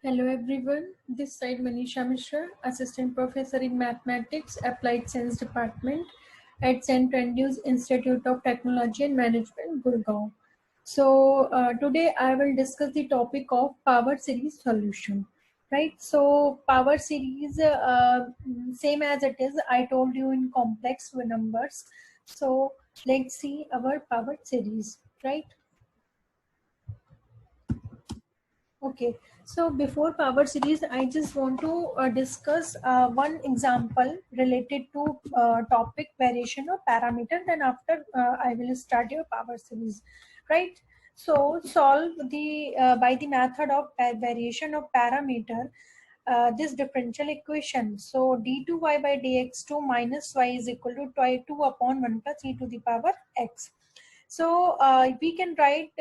Hello everyone, this side Manisha Mishra, Assistant Professor in Mathematics, Applied Science Department at St. Andrews Institute of Technology and Management, Gurgaon. So today I will discuss the topic of power series solution. Right, so power series, same as it is, I told you in complex numbers. So let's see our power series, right? Okay, so before power series, I just want to discuss one example related to topic variation of parameter. Then after I will start your power series, right? So solve the by the method of variation of parameter this differential equation. So d2y by dx2 minus y is equal to 2 upon 1 plus e to the power x. So we can write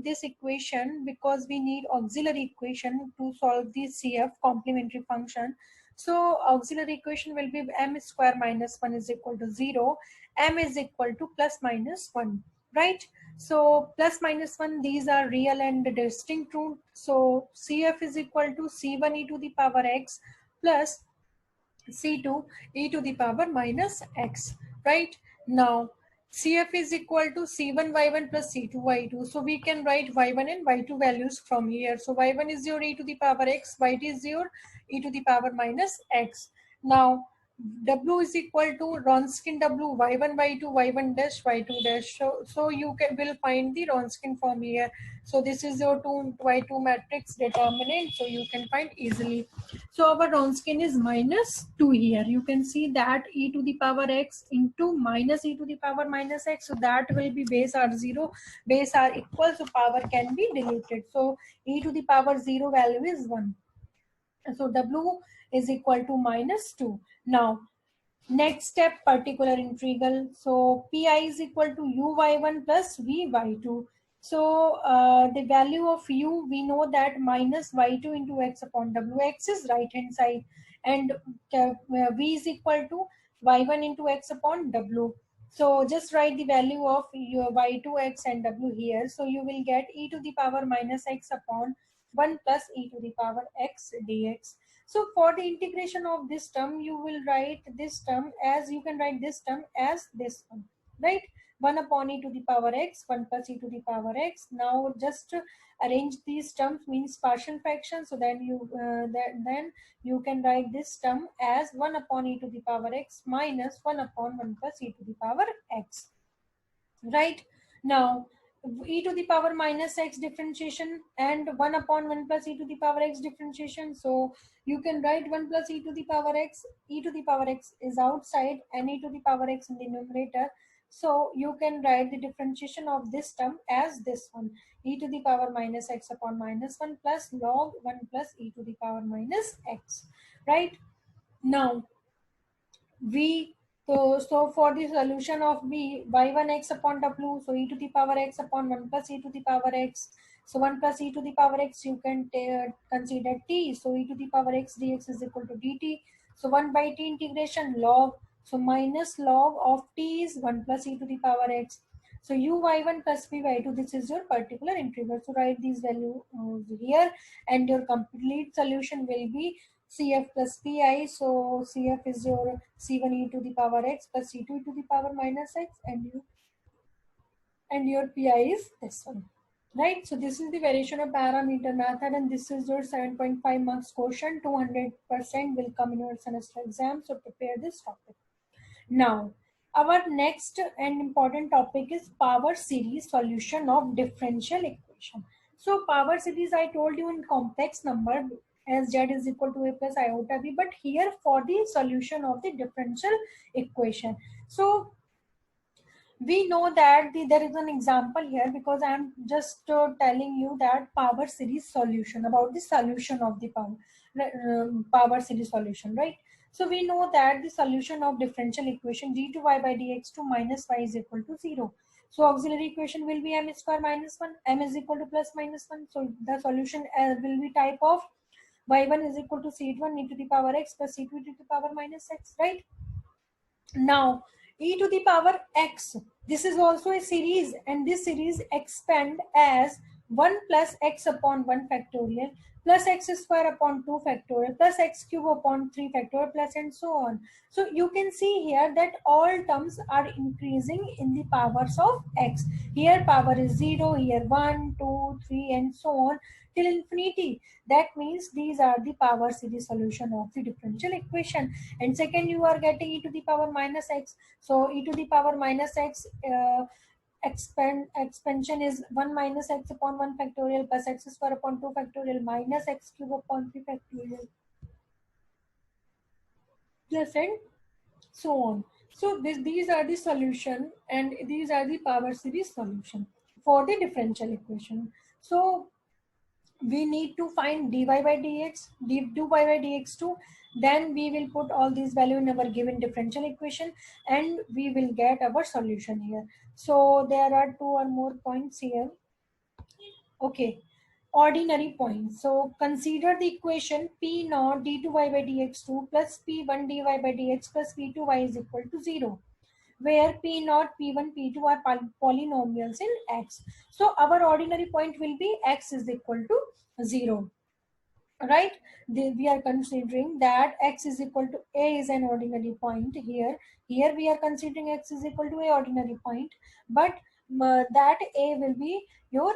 this equation because we need auxiliary equation to solve the CF complementary function. So auxiliary equation will be m square minus 1 is equal to 0, m is equal to plus minus 1, right? So plus minus 1, these are real and distinct root. So CF is equal to C1 e to the power x plus C2 e to the power minus x, right? Now CF is equal to C1y1 plus C2y2. So we can write y1 and y2 values from here. So y1 is your e to the power x, y2 is your e to the power minus x. Now W is equal to Wronskian W, y1, y2, y1 dash, y2 dash. So you will find the Wronskian form here. So this is your 2 y2 matrix determinant. So you can find easily. So our Wronskian is minus 2 here. You can see that e to the power x into minus e to the power minus x. So that will be base r 0, base r equal. So power can be deleted. So e to the power 0 value is 1. So W is equal to minus 2. Now next step, particular integral. So pi is equal to uy1 plus vy2. So the value of u, we know that minus y2 into x upon w. X is right hand side, and v is equal to y1 into x upon w. So just write the value of your y2, x and w here. So you will get e to the power minus x upon 1 plus e to the power x dx. So for the integration of this term, you will write this term as, you can write this term as this one, right? 1 upon e to the power x, 1 plus e to the power x. Now just arrange these terms, means partial fraction. So then you can write this term as 1 upon e to the power x minus 1 upon 1 plus e to the power x, right? Now e to the power minus x differentiation and 1 upon 1 plus e to the power x differentiation. So you can write 1 plus e to the power x, e to the power x is outside and e to the power x in the numerator. So you can write the differentiation of this term as this one, e to the power minus x upon minus 1 plus log 1 plus e to the power minus x, right? Now so for the solution of b, y1 x upon w, so e to the power x upon 1 plus e to the power x. So 1 plus e to the power x, you can consider t. So e to the power x dx is equal to dt. So 1 by t integration log. So minus log of t is 1 plus e to the power x. So u y1 plus v y2, this is your particular integral. So write these values here, and your complete solution will be CF plus PI. So CF is your C1 e to the power x plus C2 e to the power minus x, and your PI is this one, right? So this is the variation of parameter method, and this is your 7.5 marks question. 200% will come in your semester exam. So prepare this topic. Now our next and important topic is power series solution of differential equation. So power series, I told you in complex number as z is equal to a plus iota b, but here for the solution of the differential equation. So we know that there is an example here, because I am just telling you that power series solution, about the solution of the power series solution, right? So we know that the solution of differential equation d2y by dx2 minus y is equal to 0. So auxiliary equation will be m square minus 1, m is equal to plus minus 1. So the solution will be type of y1 is equal to c1 e to the power x plus c2 e to the power minus x, right? Now e to the power x, this is also a series, and this series expand as 1 plus x upon 1 factorial plus x square upon 2 factorial plus x cube upon 3 factorial plus and so on. So you can see here that all terms are increasing in the powers of x. Here power is 0, here 1, 2, 3 and so on till infinity. That means these are the power series solution of the differential equation. And second, you are getting e to the power minus x. So e to the power minus x expansion is 1 minus x upon 1 factorial plus x square upon 2 factorial minus x cube upon 3 factorial plus and so on. So these are the solution and these are the power series solution for the differential equation. So we need to find dy by dx, dy by dx2. Then we will put all these value in our given differential equation and we will get our solution here. So there are 2 or more points here. Okay, ordinary points. So consider the equation P naught d2y by dx2 plus P1 dy by dx plus P2y is equal to 0, where P naught, P1, P2 are polynomials in X. So our ordinary point will be X is equal to 0. Right, we are considering that x is equal to a is an ordinary point here. Here we are considering x is equal to a ordinary point, but that a will be your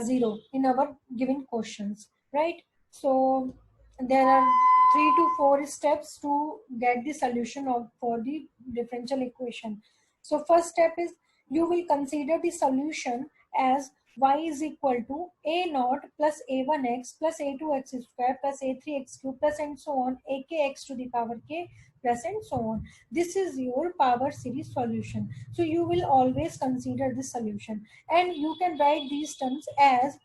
0 in our given questions, right? So there are 3 to 4 steps to get the solution of for the differential equation. So first step is you will consider the solution as y is equal to a naught plus a1x plus a2x square plus a3x cube plus and so on akx to the power k plus and so on. This is your power series solution. So you will always consider this solution and you can write these terms as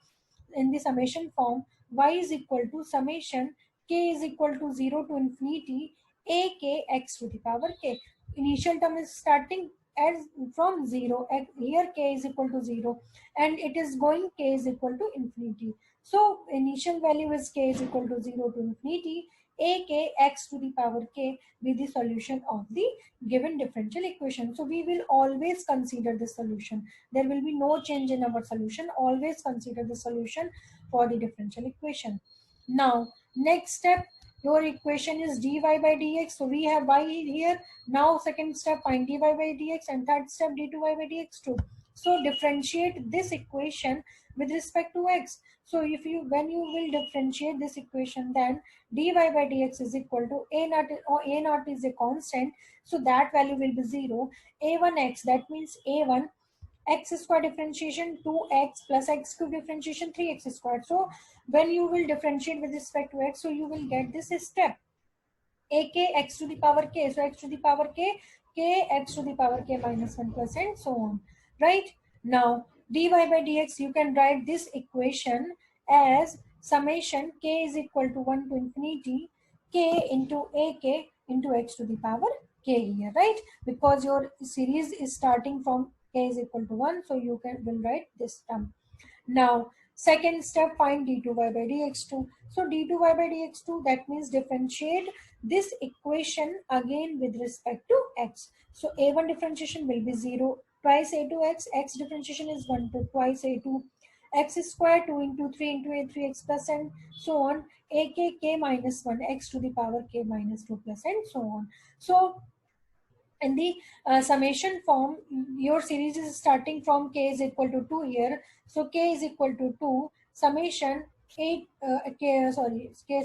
in the summation form y is equal to summation k is equal to 0 to infinity a k x to the power k. Initial term is starting as from 0, here k is equal to 0 and it is going k is equal to infinity. So initial value is k is equal to 0 to infinity a k x to the power k be the solution of the given differential equation. So we will always consider the solution. There will be no change in our solution. Always consider the solution for the differential equation. Now next step, your equation is dy by dx. So we have y here. Now second step, find dy by dx, and third step d2y by dx2. So differentiate this equation with respect to x. So if you when you will differentiate this equation, then dy by dx is equal to a naught, or a naught is a constant, so that value will be 0. A1x, that means a1 x square differentiation 2x plus x cube differentiation 3x squared. So when you will differentiate with respect to x, so you will get this step ak x to the power k. So x to the power k, k x to the power k minus 1 plus and so on. Right, now dy by dx, you can write this equation as summation k is equal to 1 to infinity k into ak into x to the power k here, right? Because your series is starting from k is equal to 1, so you will write this term. Now second step, find d2y by dx2. So d2y by dx2, that means differentiate this equation again with respect to x. So a1 differentiation will be 0 twice a2x, x differentiation is 1 to twice a2, x square 2 into 3 into a3x plus and so on, ak k minus 1 x to the power k minus 2 plus and so on. So in the summation form, your series is starting from k is equal to 2 here. So k is equal to 2 summation k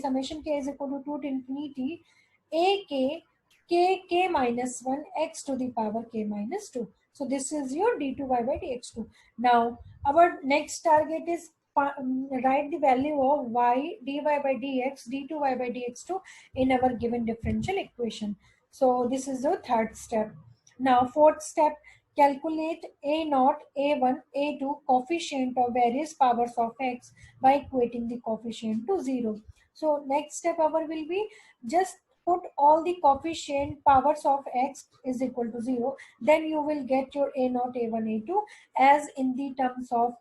summation k is equal to 2 to infinity a k minus 1 x to the power k minus 2. So this is your d2y by dx2. Now our next target is write the value of y dy by dx d2y by dx2 in our given differential equation. So this is the third step. Now fourth step, calculate a naught, a1, a2 coefficient of various powers of x by equating the coefficient to 0. So next step our will be just put all the coefficient powers of x is equal to 0. Then you will get your a naught, a1, a2 as in the terms of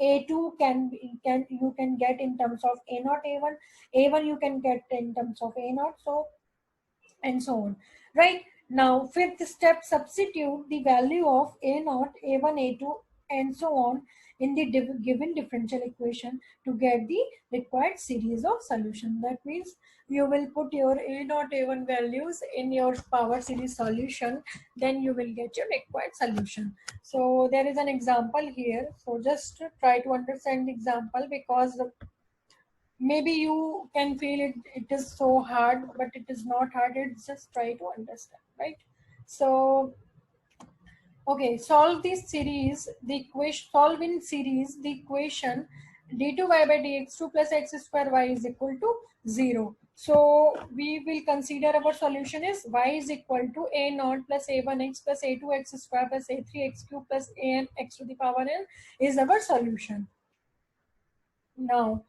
a2 you can get in terms of a naught, a1 you can get in terms of a naught. So and so on. Right, now fifth step, substitute the value of a naught, a1, a2 and so on in the given differential equation to get the required series of solution. That means you will put your A0, A1 values in your power series solution, then you will get your required solution. So there is an example here, so just try to understand the example, because maybe you can feel it is so hard, but it is not hard. It's just try to understand, right? So okay, solve this series, the equation, solve in series the equation d2y by dx2 plus x square y is equal to 0. So we will consider our solution is y is equal to a naught plus a1x plus a2x square plus a3x cube plus an x to the power n is our solution. Now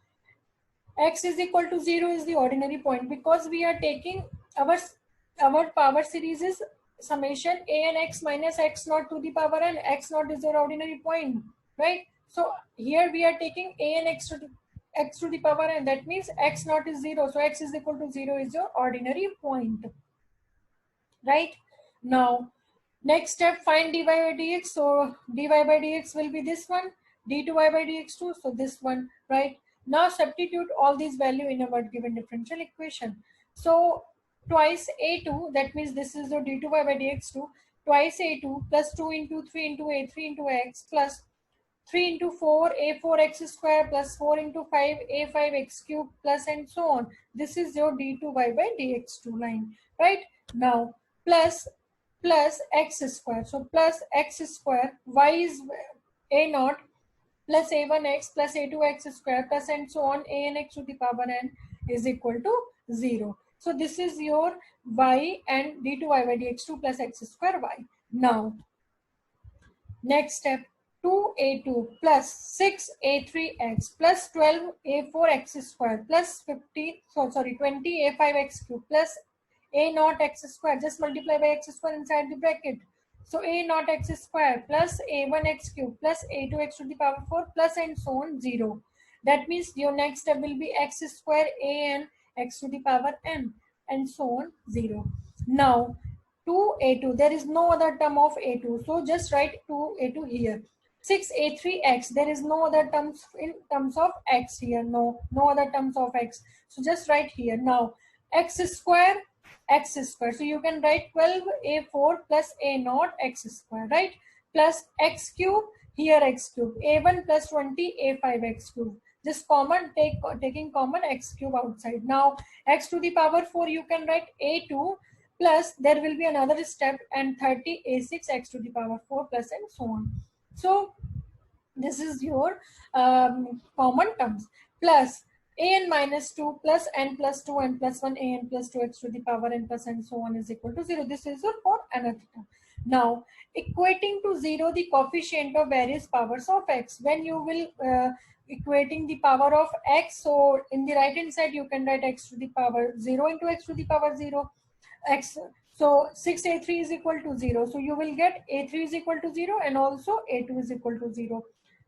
x is equal to 0 is the ordinary point, because we are taking our power series is summation a and x minus x naught to the power n. X naught is your ordinary point, right? So here we are taking a and x to the power n. That means x naught is 0, so x is equal to 0 is your ordinary point, right? Now next step, find dy by dx. So dy by dx will be this one, d2y by dx2, so this one, right? Now substitute all these value in our given differential equation. So twice a2, that means this is the d2y by dx2, twice a2 plus 2 into 3 into a3 into x plus 3 into 4 a4x square plus 4 into 5 a5x cube plus and so on. This is your d2y by dx2 line, right? Now plus x square. So plus x square, y is a naught plus a1x plus a2x square plus and so on, a n x to the power n is equal to 0. So this is your y and d2y by dx2 plus x square y. Now next step, 2a2 plus 6a3x plus 12a4x square plus 20a5x cube plus a naught x square. Just multiply by x square inside the bracket. So a naught x square plus a1x cube plus a2x to the power 4 plus and so on 0. That means your next step will be x square a n x to the power n and so on 0. Now 2a2, there is no other term of a2, so just write 2a2 here. 6a3x, there is no other terms in terms of x here, no other terms of x, so just write here. Now x square, so you can write 12a4 plus a naught x square, right? Plus x cube, here x cube, a1 plus 20 a5x cube, just common, taking common x cube outside. Now x to the power 4, you can write a2 plus there will be another step and 30 a6 x to the power 4 plus and so on. So this is your common terms, plus a n minus 2 plus n plus 2 n plus 1 a n plus 2 x to the power n plus and so on is equal to 0. This is your for another term. Now equating to 0 the coefficient of various powers of x. When you will equating the power of x, so in the right hand side you can write x to the power 0 into x to the power 0 x. So 6a3 is equal to 0. So you will get a3 is equal to 0 and also a2 is equal to 0,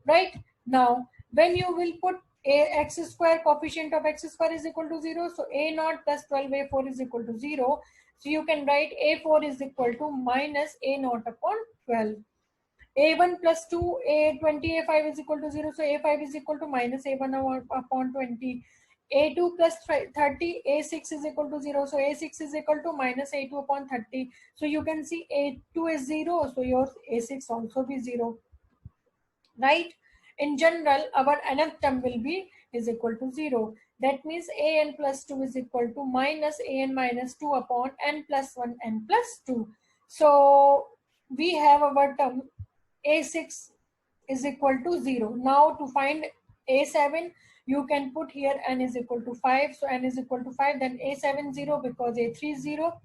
right? Now when you will put a x square, coefficient of x square is equal to 0, so a naught plus 12a4 is equal to 0. So you can write a4 is equal to minus a naught upon 12. a1 plus 2 a20 a5 is equal to 0, so a5 is equal to minus a1 upon 20. a2 plus 30 a6 is equal to 0, so a6 is equal to minus a2 upon 30. So you can see a2 is 0, so your a6 also be 0, right? In general our nth term will be is equal to 0. That means a n plus 2 is equal to minus a n minus 2 upon n plus 1 n plus 2. So we have our term a6 is equal to 0. Now to find a7, you can put here n is equal to 5. So n is equal to 5, then a7 0 because a3 is 0.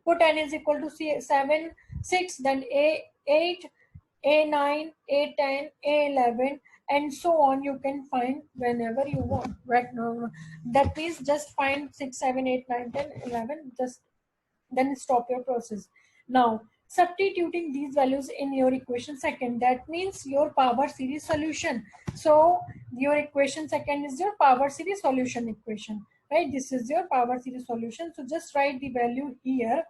Put n is equal to 7, 6, then a8, a9, a10, a11 and so on. You can find whenever you want, right? No, that means just find 6, 7, 8, 9, 10, 11, just then stop your process. Now substituting these values in your equation second, that means your power series solution. So your equation second is your power series solution equation, right? This is your power series solution, so just write the value here.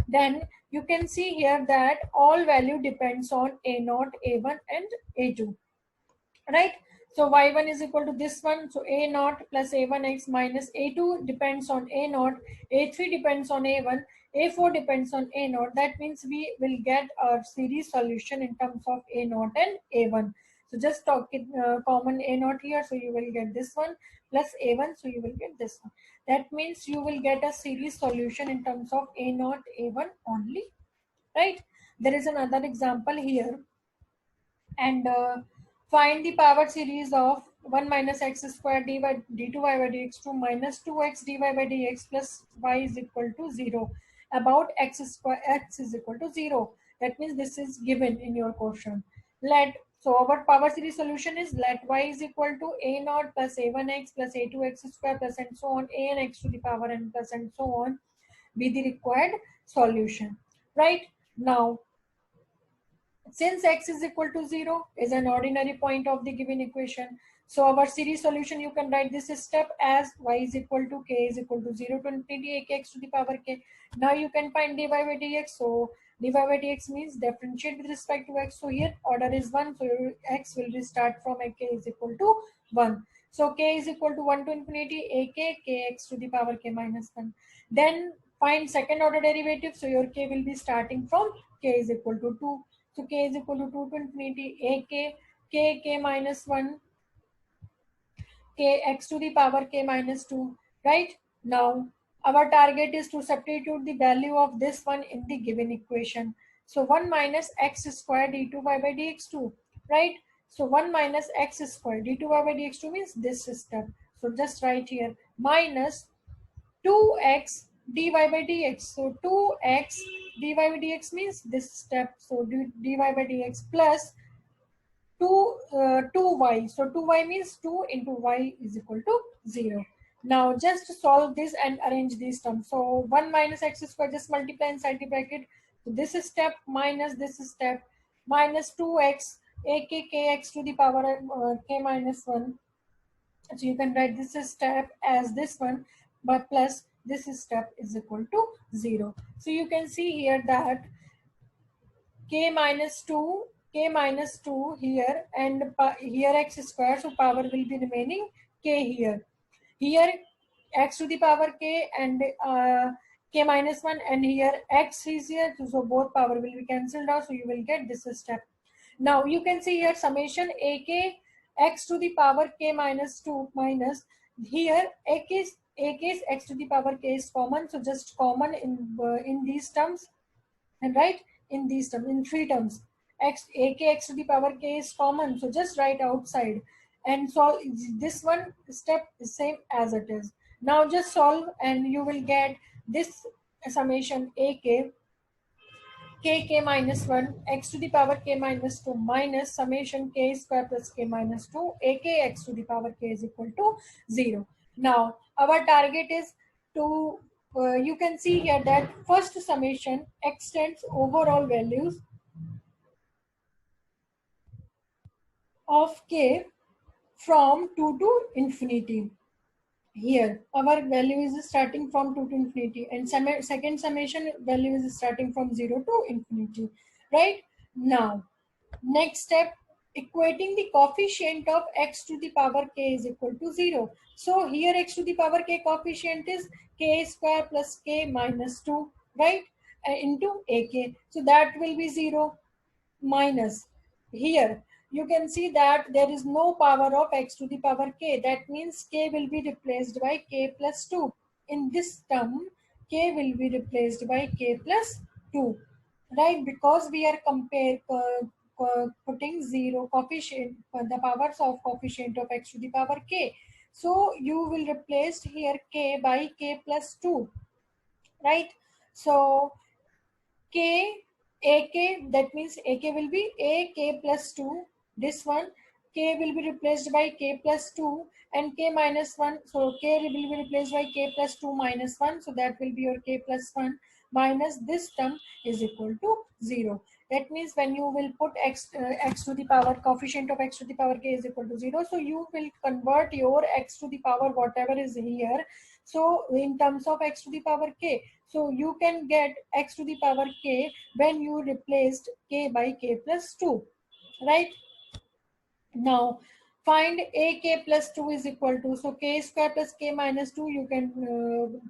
Then you can see here that all value depends on a0, a1 and a2. right? So y1 is equal to this one. So a naught plus a1x minus a2 depends on a naught, a3 depends on a1, a4 depends on a naught. That means we will get a series solution in terms of a naught and a1. So just talk it common a naught here, so you will get this one plus a1, so you will get this one. That means you will get a series solution in terms of a naught, a1 only, right? There is another example here, and find the power series of 1 minus x squared dy d2y by dx2 minus 2x dy by dx plus y is equal to 0. About x square, x is equal to 0. That means this is given in your question. So our power series solution is let y is equal to a naught plus a1x plus a2x square plus and so on, a n x to the power n plus and so on be the required solution, right? Now since x is equal to 0 is an ordinary point of the given equation, so our series solution, you can write this step as y is equal to k is equal to 0 to infinity akx to the power k. Now you can find dy by dx. So dy by dx means differentiate with respect to x. So here order is 1. So your x will restart from ak is equal to 1. So k is equal to 1 to infinity ak kx to the power k minus 1. Then find second order derivative. So your k will be starting from k is equal to 2. So k is equal to 2 to infinity k minus 1 k x to the power k minus 2, right? Now our target is to substitute the value of this one in the given equation. So 1 minus x squared d2y by dx2, right? So 1 minus x squared d2y by dx2 means this step. So just write here minus 2x dy by dx. So 2x dy by dx means this step. So dy by dx plus 2y. So 2y means 2 into y is equal to 0. Now just solve this and arrange these terms. So 1 minus x square, just multiply inside the bracket. So this step minus this step minus 2x ak kx to the power k minus 1. So you can write this step as this one, but plus this step is equal to 0. So you can see here that k minus 2 here, and here x square, so power will be remaining k here. Here x to the power k and k minus 1, and here x is here, so both power will be cancelled out, so you will get this step. Now you can see here summation ak x to the power k minus 2 minus here ak is x to the power k is common, so just common in these terms, and write in these terms, in three terms. X to the power k is common, so just write outside, and solve this one step is same as it is. Now just solve and you will get this summation ak k minus 1 x to the power k minus 2 minus summation k square plus k minus 2 ak x to the power k is equal to 0. Now our target is to you can see here that first summation extends overall values of k from 2 to infinity. Here our value is starting from 2 to infinity, and second summation value is starting from 0 to infinity, right? Now next step, equating the coefficient of x to the power k is equal to 0. So here x to the power k coefficient is k square plus k minus 2, right? Into ak. So that will be 0 minus here. You can see that there is no power of x to the power k. That means k will be replaced by k plus 2. In this term, k will be replaced by k plus 2, right? Because we are putting 0 coefficient, the powers of coefficient of x to the power k. So you will replace here k by k plus 2, right? So k ak, that means ak will be a k plus 2. This one k will be replaced by k plus 2 and k minus 1, so k will be replaced by k plus 2 minus 1, so that will be your k plus 1 minus this term is equal to 0. That means when you will put x to the power coefficient of x to the power k is equal to 0, so you will convert your x to the power whatever is here, so in terms of x to the power k. So you can get x to the power k when you replaced k by k plus 2, right? Now find ak plus 2 is equal to, so k square plus k minus 2, you can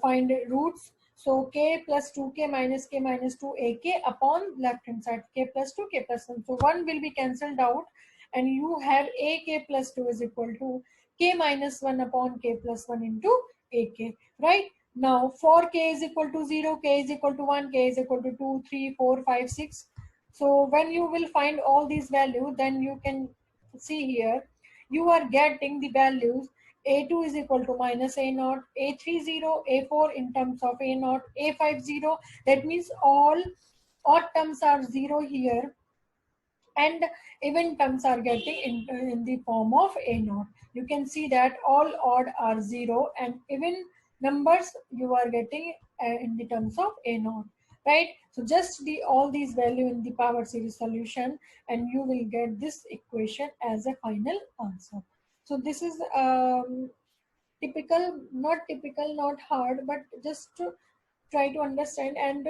find roots. So k plus 2k minus k minus 2 ak upon left hand side, k plus 2 k plus 1. So 1 will be cancelled out and you have ak plus 2 is equal to k minus 1 upon k plus 1 into ak, right? Now for k is equal to 0, k is equal to 1, k is equal to 2, 3, 4, 5, 6. So when you will find all these values, then you can see here, you are getting the values a2 is equal to minus a naught, a30, a4 in terms of a naught, a50. That means all odd terms are 0 here and even terms are getting in the form of a naught. You can see that all odd are 0 and even numbers you are getting in the terms of a naught, right? So just the all these value in the power series solution and you will get this equation as a final answer. So this is typical, not typical, not hard, but just to try to understand. And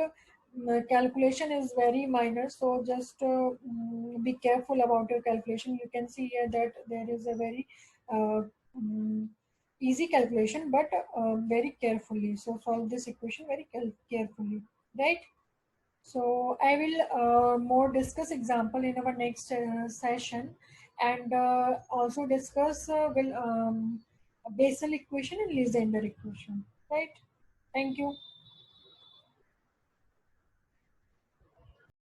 calculation is very minor, so just be careful about your calculation. You can see here that there is a very uh, mm, easy calculation, but very carefully, so solve this equation very carefully, right? So I will more discuss example in our next session, and also discuss will Bessel equation and Lysander equation. Right? Thank you.